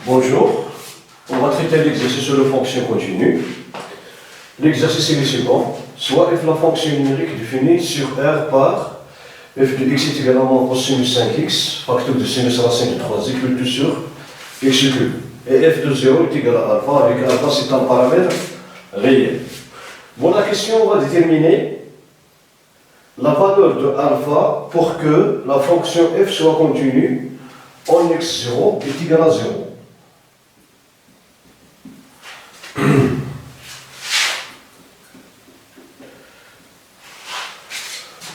Bonjour, on va traiter l'exercice sur la fonction continue. L'exercice est le suivant. Soit f la fonction numérique définie sur R par f de x est égal à moins cosinus 5x, facteur de sinus racine de 3x, le tout sur x cube. Et f de 0 est égal à alpha, avec alpha c'est un paramètre réel. Bon, la question va déterminer la valeur de alpha pour que la fonction f soit continue en x0 est égal à 0.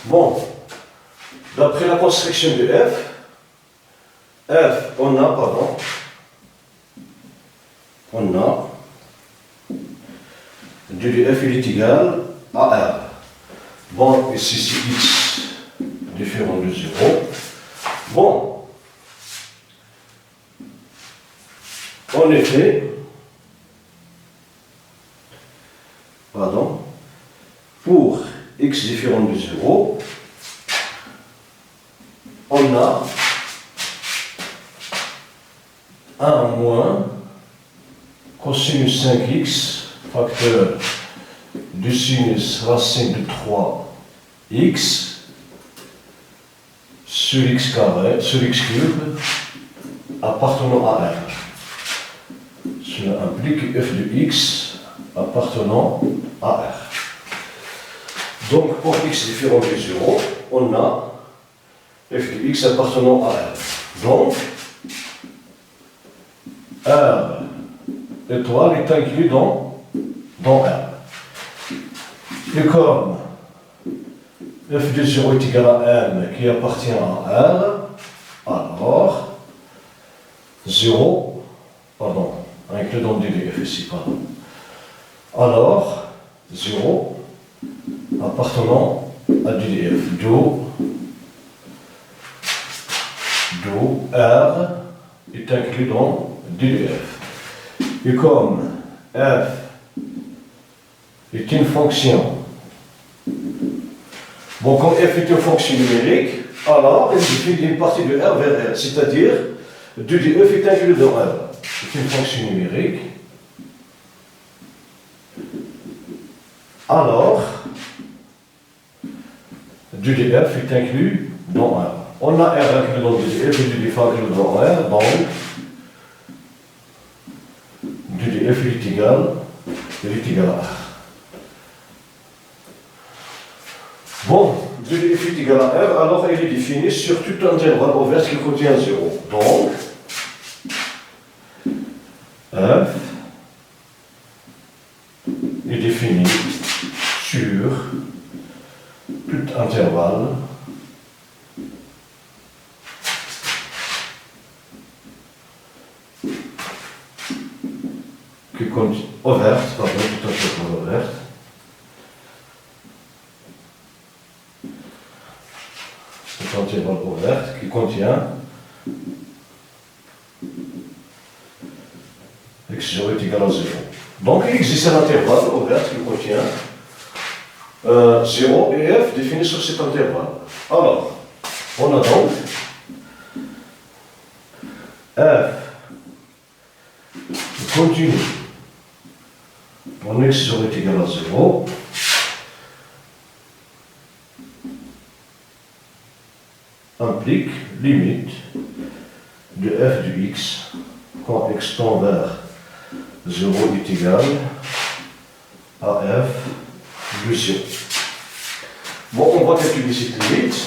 Bon, d'après la construction de on a du f il est égal à R. Bon, ici c'est x différent de 0. Bon, en effet, pour x différent de 0, on a 1 moins cosinus 5x facteur du sinus racine de 3x sur x carré, sur x cube appartenant à R. Cela implique f de x appartenant à R. Donc, pour x différent de 0, on a f de x appartenant à R. Donc, R étoile est inclus dans R. Et comme f de 0 est égal à m qui appartient à R, alors 0, inclus dans DDF ici, alors 0 appartenant à DDF, d'où R est inclus dans DDF. Et comme f est une fonction, bon, comme f est une fonction numérique, alors elle définit une partie de R vers R, c'est-à-dire DDF est inclus dans R. C'est une fonction numérique. Alors, DDF est inclus dans R. On a R inclus dans DDF et DDF inclus dans R, donc DDF est égal à R. Bon, DDF est égal à R, alors il est défini sur tout intervalle ouvert qui contient 0. Donc, f est défini sur tout intervalle qui contient ouvert, tout intervalle ouvert, tout intervalle ouvert qui contient x0 est égal à 0. Donc il existe un intervalle ouvert qui contient 0 et f défini sur cet intervalle. Alors, on a donc f continue en x0 est égal à 0 implique limite de f de x quand x tend vers 0 est égal à f de 0. Bon, on va calculer cette limite.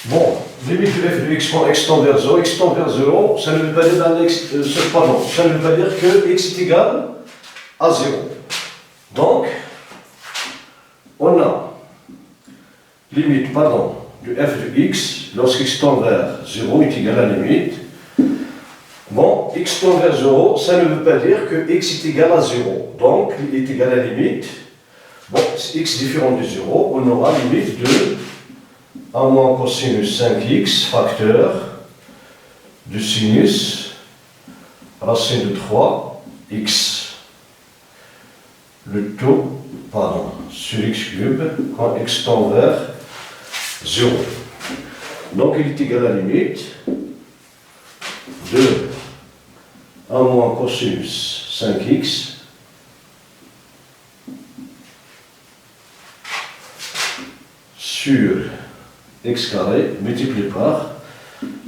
Bon, limite de f de x quand x tend vers 0, x tend vers 0, ça ne veut pas dire, ça ne veut pas dire que x est égal à 0. Donc, on a limite, de f de x, lorsqu'x tend vers 0 est égal à la limite. Bon, x tend vers 0, ça ne veut pas dire que x est égal à 0. Donc, il est égal à la limite. Bon, x différent de 0, on aura limite de 1 moins cosinus 5x facteur du sinus racine de 3x le taux, pardon, sur x cube quand x tend vers 0. Donc il est égal à la limite de 1 moins cosinus 5x sur x carré multiplié par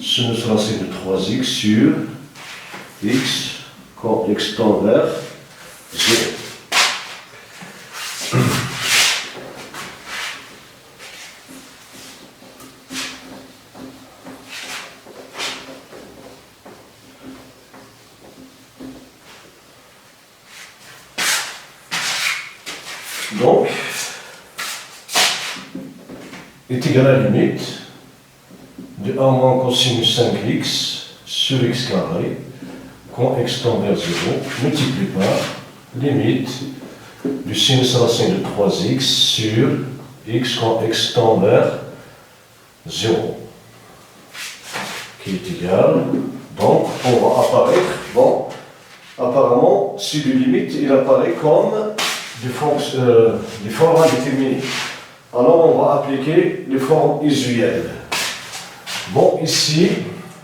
sinus racine de 3x sur x quand x tend vers 0. Donc, est égal à la limite de 1 moins cosinus 5x sur x carré quand x tend vers 0 multiplié par limite du sinus racine de 3x sur x quand x tend vers 0 qui est égal, donc on va apparaître, bon, apparemment si le limite il apparaît comme des formes indéterminées. Alors on va appliquer les formes usuelles. Bon, ici,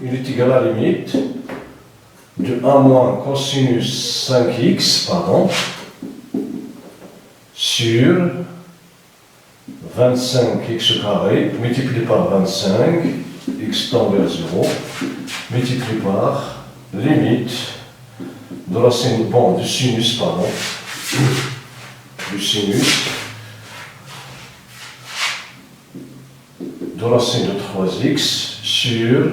il est égal à la limite de 1 moins cosinus 5x, pardon, sur 25x carré, multiplié par 25, x tend vers 0, multiplié par limite de la sinus, bon, du sinus, pardon, du sinus de racine de 3x sur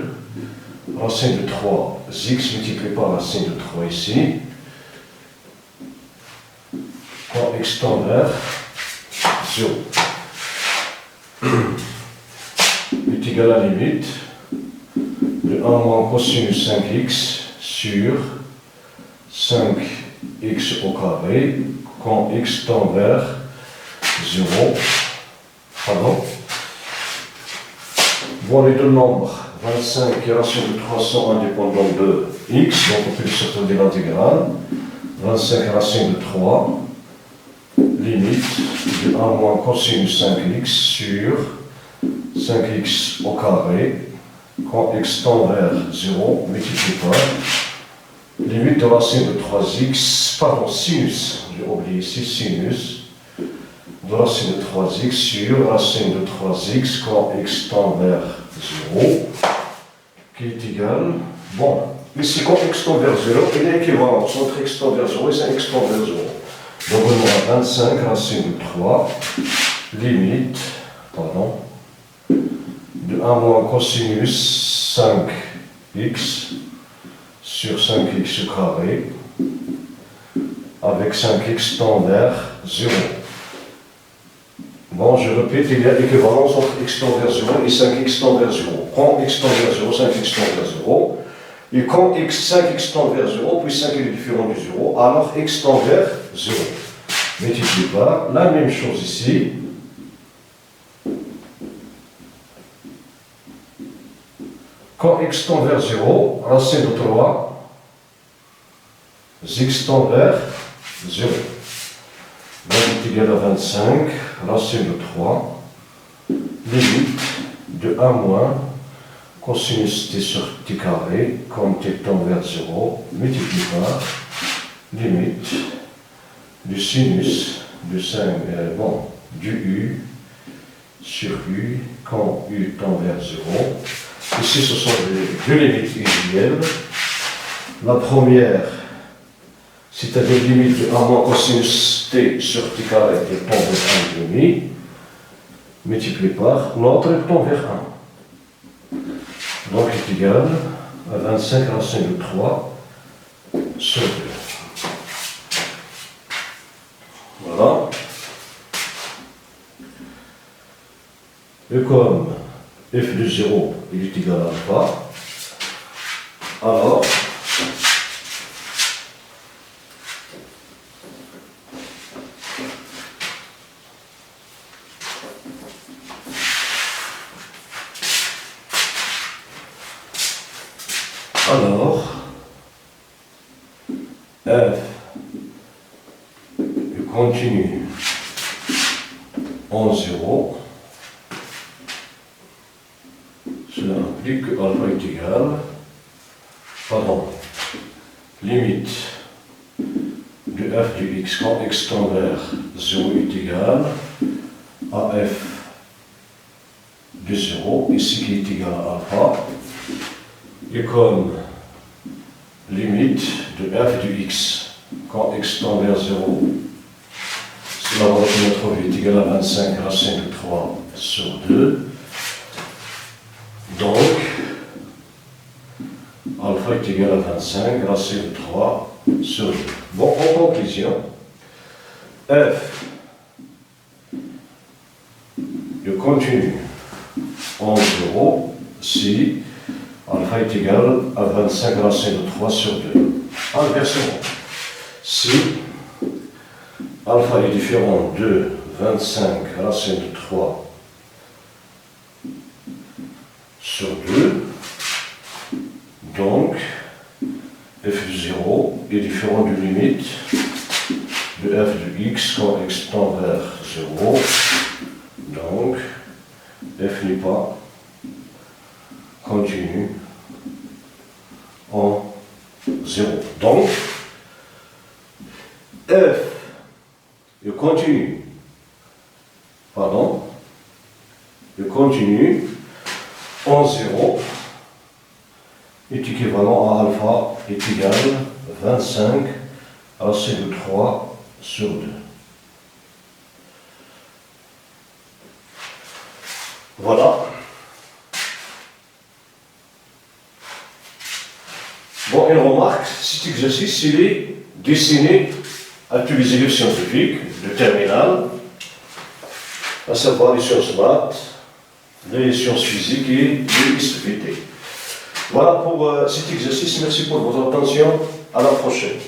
racine de 3x multiplié par racine de 3 ici, quand x tend vers 0 est égal à la limite de 1 moins cosinus 5x sur 5x au carré quand x tend vers 0. Pardon. Bon, les deux nombres, 25 et racine de 3 sont indépendants de x, donc on peut les sortir de l'intégrale. 25 racine de 3, limite de 1 moins cosinus 5x sur 5x au carré, quand x tend vers 0, multiplié par limite de racine de 3x, pardon, sinus, j'ai oublié ici, sinus, de racine de 3x sur racine de 3x quand x tend vers 0, qui est égal, bon, ici quand x tend vers 0, il est équivalent entre x tend vers 0 et 5x tend vers 0. Donc on aura 25 racine de 3, limite, pardon, de 1 moins cosinus 5x sur 5x carré, avec 5x tend vers 0. Bon, je répète, il y a équivalence entre x tend vers 0 et 5x tend vers 0. Quand x tend vers 0, 5x tend vers 0. Et quand 5x tend vers 0, puis 5 est différent du 0, alors x tend vers 0. Multiplié par la même chose ici. Quand x tend vers 0, racine de 3, x tend vers 0. Donc est égal à 25, racine de 3, limite de 1 moins cosinus t sur t carré, quand t tend vers 0, multiplié par limite du sinus du 5, du u sur u, quand u tend vers 0. Ici, ce sont les deux limites usuelles. La première, c'est-à-dire limite de 1 moins cosinus t sur t carré qui tend vers 1,5, multiplié par l'autre qui tend vers 1. Donc, est égal à 25 racine de 3 sur 2. Voilà. Et comme f de 0 il est égal à alpha, alors f continue en 0. Cela implique que alpha est égal, limite de f du x quand x tend vers 0 est égal à f de 0, ici qui est égal à alpha, et comme limite de f du x quand x tend vers 0, cela va notre vie est égal à 25 racine de 3 sur 2. Donc, alpha est égal à 25 racine de 3 sur 2. Bon, en conclusion, f de continu en 0 si alpha est égal à 25 racine de 3 sur 2. Inversement, si alpha est différent de 25 racine de 3 sur 2, donc f de 0 est différent du limite de f de x quand x tend vers 0, donc f n'est pas continu en 0. Donc f le continu en 0 est équivalent à alpha est égal à 25 racine de 3 sur 2. Voilà. Bon, une remarque, cet exercice, il est destiné à tous les élèves scientifiques de terminale, à savoir les sciences maths, les sciences physiques et les SVT. Voilà pour cet exercice. Merci pour votre attention. À la prochaine.